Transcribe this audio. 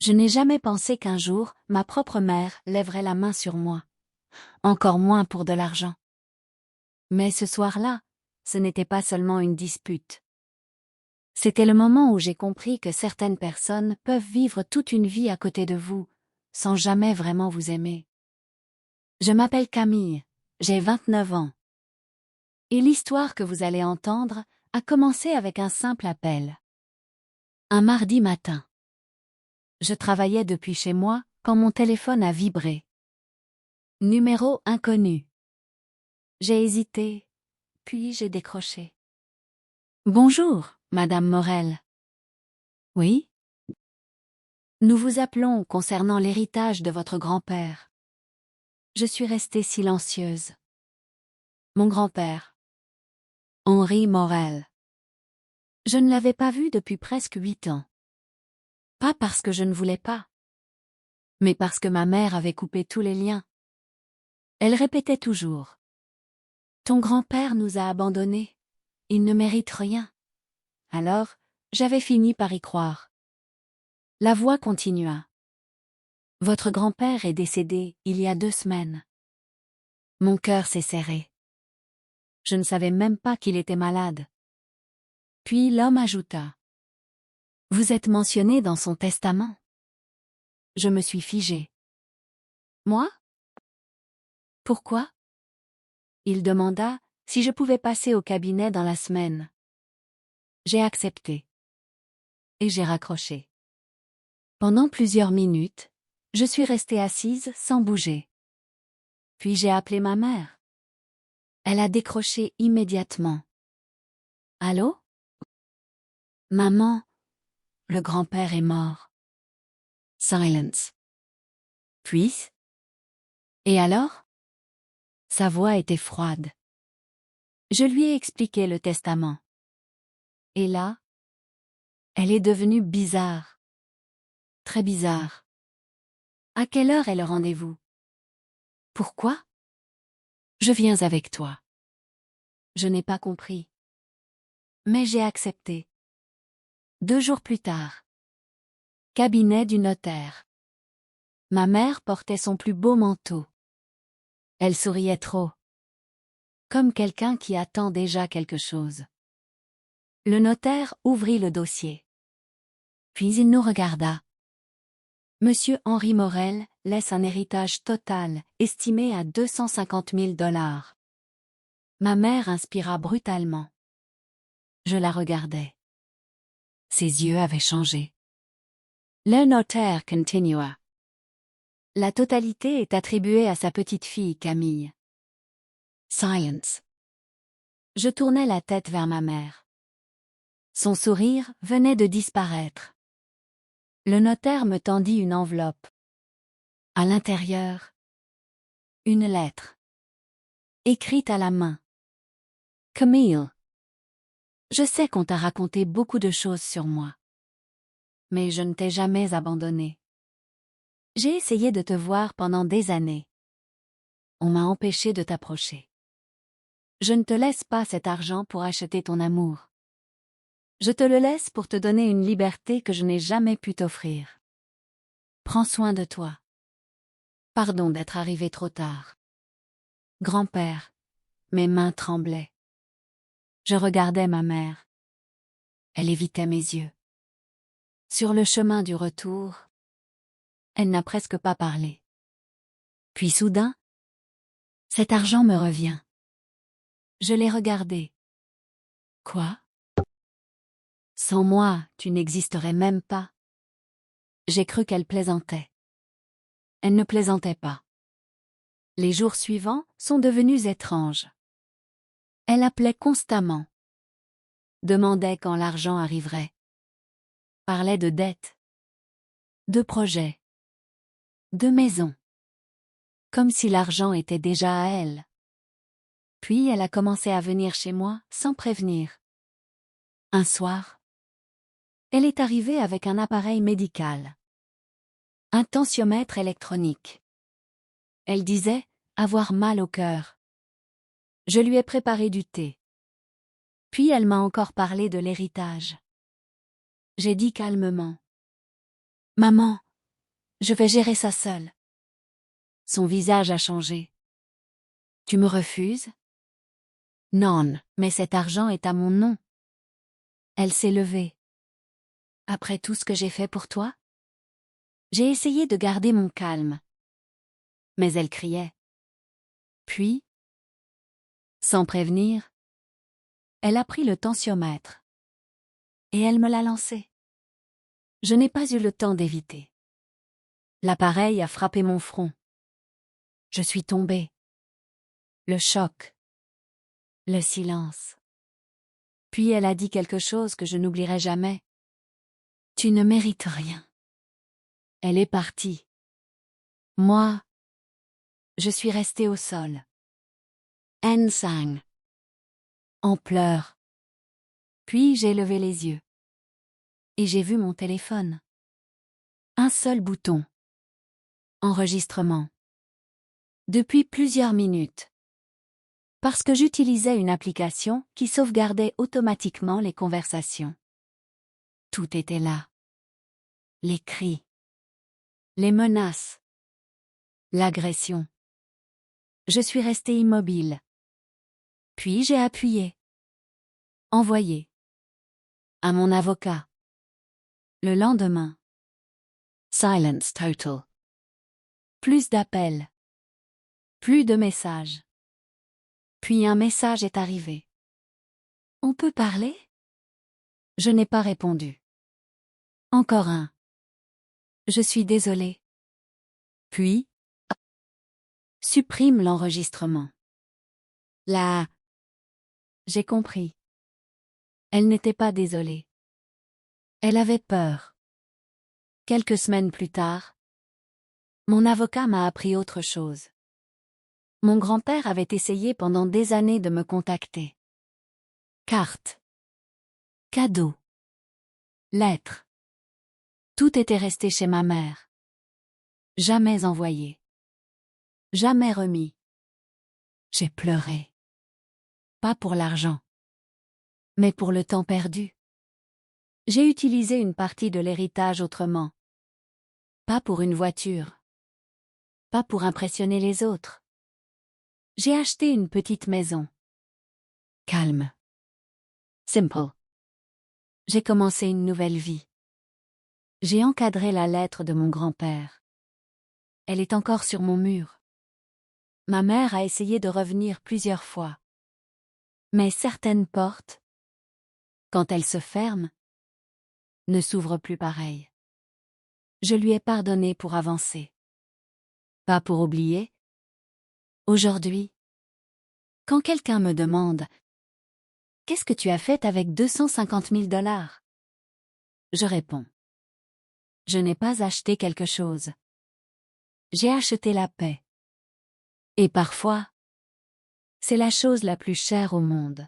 Je n'ai jamais pensé qu'un jour, ma propre mère lèverait la main sur moi. Encore moins pour de l'argent. Mais ce soir-là, ce n'était pas seulement une dispute. C'était le moment où j'ai compris que certaines personnes peuvent vivre toute une vie à côté de vous, sans jamais vraiment vous aimer. Je m'appelle Camille, j'ai 29 ans. Et l'histoire que vous allez entendre a commencé avec un simple appel. Un mardi matin. Je travaillais depuis chez moi quand mon téléphone a vibré. Numéro inconnu. J'ai hésité, puis j'ai décroché. Bonjour, Madame Morel. Oui? Nous vous appelons concernant l'héritage de votre grand-père. Je suis restée silencieuse. Mon grand-père. Henri Morel. Je ne l'avais pas vu depuis presque 8 ans. Pas parce que je ne voulais pas, mais parce que ma mère avait coupé tous les liens. Elle répétait toujours. Ton grand-père nous a abandonnés. Il ne mérite rien. Alors, j'avais fini par y croire. La voix continua. Votre grand-père est décédé il y a 2 semaines. Mon cœur s'est serré. Je ne savais même pas qu'il était malade. Puis l'homme ajouta. Vous êtes mentionné dans son testament. Je me suis figée. Moi? Pourquoi? Il demanda si je pouvais passer au cabinet dans la semaine. J'ai accepté. Et j'ai raccroché. Pendant plusieurs minutes, je suis restée assise sans bouger. Puis j'ai appelé ma mère. Elle a décroché immédiatement. Allô? Maman, le grand-père est mort. Silence. Puis? Et alors? Sa voix était froide. Je lui ai expliqué le testament. Et là, elle est devenue bizarre. Très bizarre. À quelle heure est le rendez-vous? Pourquoi? Je viens avec toi. Je n'ai pas compris. Mais j'ai accepté. 2 jours plus tard. Cabinet du notaire. Ma mère portait son plus beau manteau. Elle souriait trop. Comme quelqu'un qui attend déjà quelque chose. Le notaire ouvrit le dossier. Puis il nous regarda. Monsieur Henri Morel laisse un héritage total, estimé à 250 000 $. Ma mère inspira brutalement. Je la regardais. Ses yeux avaient changé. Le notaire continua. La totalité est attribuée à sa petite-fille Camille. Silence. Je tournai la tête vers ma mère. Son sourire venait de disparaître. Le notaire me tendit une enveloppe. À l'intérieur, une lettre. Écrite à la main. Camille. Je sais qu'on t'a raconté beaucoup de choses sur moi. Mais je ne t'ai jamais abandonnée. J'ai essayé de te voir pendant des années. On m'a empêché de t'approcher. Je ne te laisse pas cet argent pour acheter ton amour. Je te le laisse pour te donner une liberté que je n'ai jamais pu t'offrir. Prends soin de toi. Pardon d'être arrivé trop tard. Grand-père, mes mains tremblaient. Je regardais ma mère. Elle évitait mes yeux. Sur le chemin du retour, elle n'a presque pas parlé. Puis soudain, cet argent me revient. Je l'ai regardé. Quoi? Sans moi, tu n'existerais même pas. J'ai cru qu'elle plaisantait. Elle ne plaisantait pas. Les jours suivants sont devenus étranges. Elle appelait constamment. Demandait quand l'argent arriverait. Parlait de dettes. De projets. De maisons. Comme si l'argent était déjà à elle. Puis elle a commencé à venir chez moi sans prévenir. Un soir, elle est arrivée avec un appareil médical. Un tensiomètre électronique. Elle disait avoir mal au cœur. Je lui ai préparé du thé. Puis elle m'a encore parlé de l'héritage. J'ai dit calmement. Maman, Je vais gérer ça seule. Son visage a changé. Tu me refuses? Non, mais cet argent est à mon nom. Elle s'est levée. Après tout ce que j'ai fait pour toi? J'ai essayé de garder mon calme. Mais elle criait. Puis, sans prévenir, elle a pris le tensiomètre. Et elle me l'a lancé. Je n'ai pas eu le temps d'éviter. L'appareil a frappé mon front. Je suis tombée. Le choc. Le silence. Puis elle a dit quelque chose que je n'oublierai jamais. Tu ne mérites rien. Elle est partie. Moi, je suis restée au sol. N5. En pleurs. Puis j'ai levé les yeux. Et j'ai vu mon téléphone. Un seul bouton. Enregistrement. Depuis plusieurs minutes. Parce que j'utilisais une application qui sauvegardait automatiquement les conversations. Tout était là. Les cris. Les menaces. L'agression. Je suis restée immobile. Puis j'ai appuyé. Envoyé. À mon avocat. Le lendemain. Silence total. Plus d'appels. Plus de messages. Puis un message est arrivé. On peut parler? Je n'ai pas répondu. Encore un. Je suis désolée. Puis, supprime l'enregistrement. Là. J'ai compris. Elle n'était pas désolée. Elle avait peur. Quelques semaines plus tard, mon avocat m'a appris autre chose. Mon grand-père avait essayé pendant des années de me contacter. Cartes. Cadeaux. Lettres. Tout était resté chez ma mère. Jamais envoyé. Jamais remis. J'ai pleuré. Pas pour l'argent. Mais pour le temps perdu. J'ai utilisé une partie de l'héritage autrement. Pas pour une voiture. Pas pour impressionner les autres. J'ai acheté une petite maison. Calme. Simple. J'ai commencé une nouvelle vie. J'ai encadré la lettre de mon grand-père. Elle est encore sur mon mur. Ma mère a essayé de revenir plusieurs fois. Mais certaines portes, quand elles se ferment, ne s'ouvrent plus pareil. Je lui ai pardonné pour avancer. Pas pour oublier. Aujourd'hui, quand quelqu'un me demande « Qu'est-ce que tu as fait avec 250 000 $? Je réponds « Je n'ai pas acheté quelque chose. J'ai acheté la paix. Et parfois, c'est la chose la plus chère au monde. »